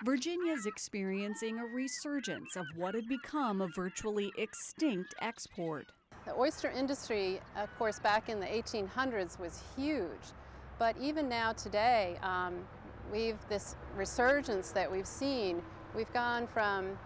Virginia's experiencing a resurgence of what had become a virtually extinct export. The oyster industry, of course, back in the 1800s was huge, but even now today, this resurgence that we've seen, we've gone from,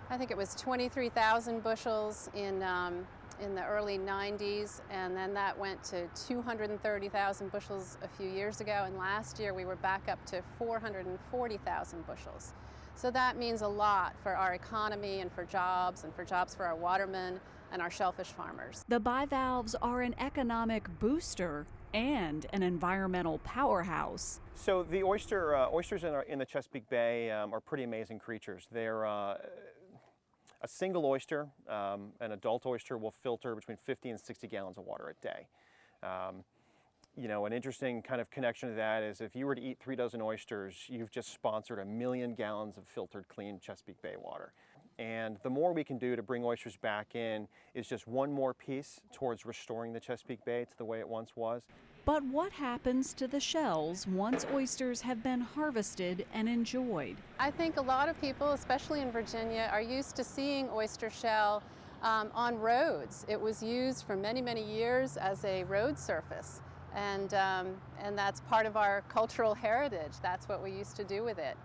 I think it was 23,000 bushels in the early 90s, and then that went to 230,000 bushels a few years ago, and last year we were back up to 440,000 bushels. So that means a lot for our economy and for jobs for our watermen and our shellfish farmers. The bivalves are an economic booster and an environmental powerhouse. So the oysters in the Chesapeake Bay are pretty amazing creatures. They're a single oyster, an adult oyster, will filter between 50 and 60 gallons of water a day. An interesting kind of connection to that is if you were to eat 3 dozen oysters, you've just sponsored 1 million gallons of filtered, clean Chesapeake Bay water. And the more we can do to bring oysters back in is just one more piece towards restoring the Chesapeake Bay to the way it once was. But what happens to the shells once oysters have been harvested and enjoyed? I think a lot of people, especially in Virginia, are used to seeing oyster shell on roads. It was used for many, many years as a road surface, and that's part of our cultural heritage. That's what we used to do with it.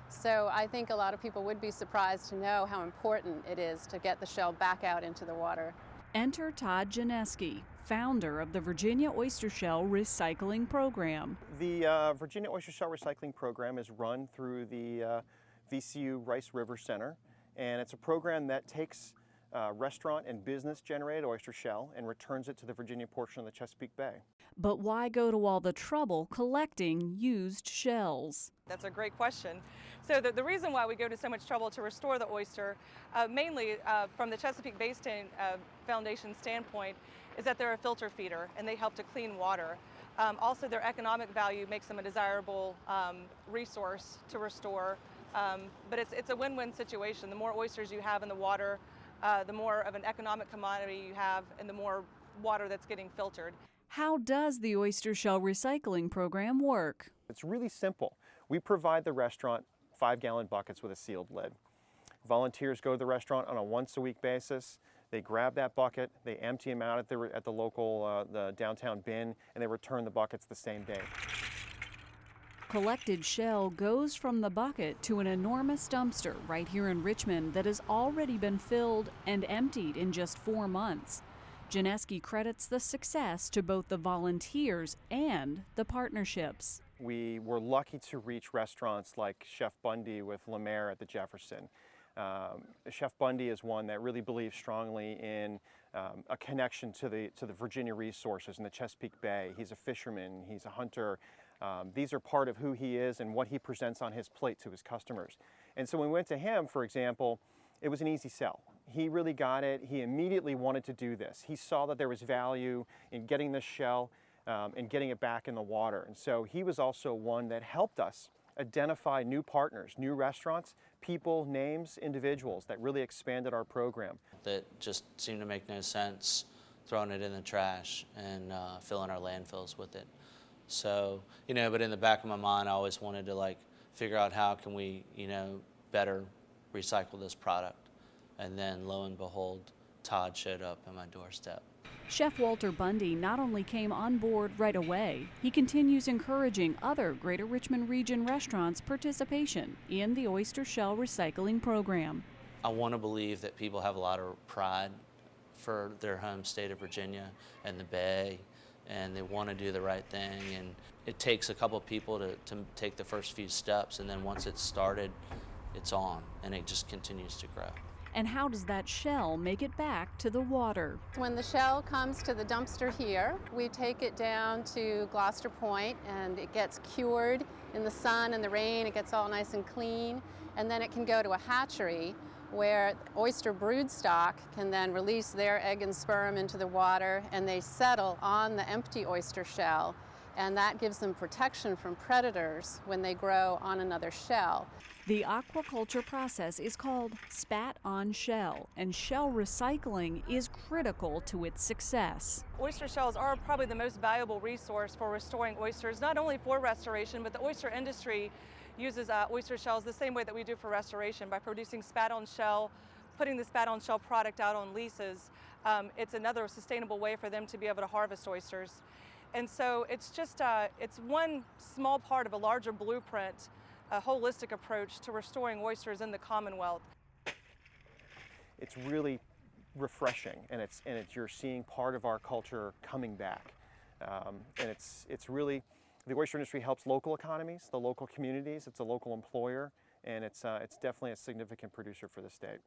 So I think a lot of people would be surprised to know how important it is to get the shell back out into the water. Enter Todd Janeski, founder of the Virginia Oyster Shell Recycling Program. The Virginia Oyster Shell Recycling Program is run through the VCU Rice River Center, and it's a program that takes restaurant and business generated oyster shell and returns it to the Virginia portion of the Chesapeake Bay. But why go to all the trouble collecting used shells? That's a great question. So the reason why we go to so much trouble to restore the oyster, mainly from the Chesapeake Bay Foundation standpoint, is that they're a filter feeder and they help to clean water. Also, their economic value makes them a desirable resource to restore. But it's a win-win situation. The more oysters you have in the water, the more of an economic commodity you have and the more water that's getting filtered. How does the Oyster Shell Recycling Program work? It's really simple. We provide the restaurant 5-gallon buckets with a sealed lid. Volunteers go to the restaurant on a once-a-week basis. They grab that bucket, they empty them out at the local the downtown bin, and they return the buckets the same day. Collected shell goes from the bucket to an enormous dumpster right here in Richmond that has already been filled and emptied in just 4 months. Janeski credits the success to both the volunteers and the partnerships. We were lucky to reach restaurants like Chef Bundy with La Mer at the Jefferson. Chef Bundy is one that really believes strongly in a connection to the Virginia resources in the Chesapeake Bay. He's a fisherman, he's a hunter. These are part of who he is and what he presents on his plate to his customers. And so when we went to him, for example, it was an easy sell. He really got it. He immediately wanted to do this. He saw that there was value in getting this shell and getting it back in the water. And so he was also one that helped us identify new partners, new restaurants, people, names, individuals that really expanded our program. That just seemed to make no sense, throwing it in the trash and filling our landfills with it. So, but in the back of my mind, I always wanted to figure out how can we, better recycle this product. And then lo and behold, Todd showed up at my doorstep. Chef Walter Bundy not only came on board right away, he continues encouraging other Greater Richmond Region restaurants' participation in the Oyster Shell Recycling Program. I want to believe that people have a lot of pride for their home state of Virginia and the Bay, and they want to do the right thing. And it takes a couple of people to take the first few steps, and then once it's started, it's on, and it just continues to grow. And how does that shell make it back to the water? When the shell comes to the dumpster here, we take it down to Gloucester Point and it gets cured in the sun and the rain. It gets all nice and clean. And then it can go to a hatchery where oyster broodstock can then release their egg and sperm into the water, and they settle on the empty oyster shell. and that gives them protection from predators when they grow on another shell. The aquaculture process is called spat on shell, and shell recycling is critical to its success. Oyster shells are probably the most valuable resource for restoring oysters, not only for restoration, but the oyster industry uses oyster shells the same way that we do for restoration by producing spat on shell, putting the spat on shell product out on leases. It's another sustainable way for them to be able to harvest oysters. And so it's just, it's one small part of a larger blueprint, a holistic approach to restoring oysters in the Commonwealth. It's really refreshing, and you're seeing part of our culture coming back. And it's really, the oyster industry helps local economies, the local communities. It's a local employer, and it's definitely a significant producer for the state.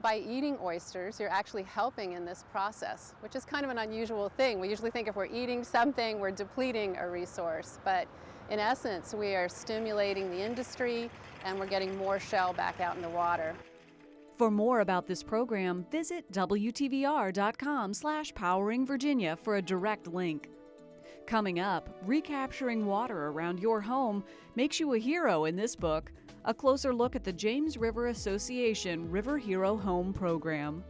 By eating oysters, you're actually helping in this process, which is kind of an unusual thing. We usually think if we're eating something, we're depleting a resource, but in essence, we are stimulating the industry and we're getting more shell back out in the water. For more about this program, visit WTVR.com/poweringvirginia for a direct link. Coming up, recapturing water around your home makes you a hero in this book. A closer look at the James River Association River Hero Home program.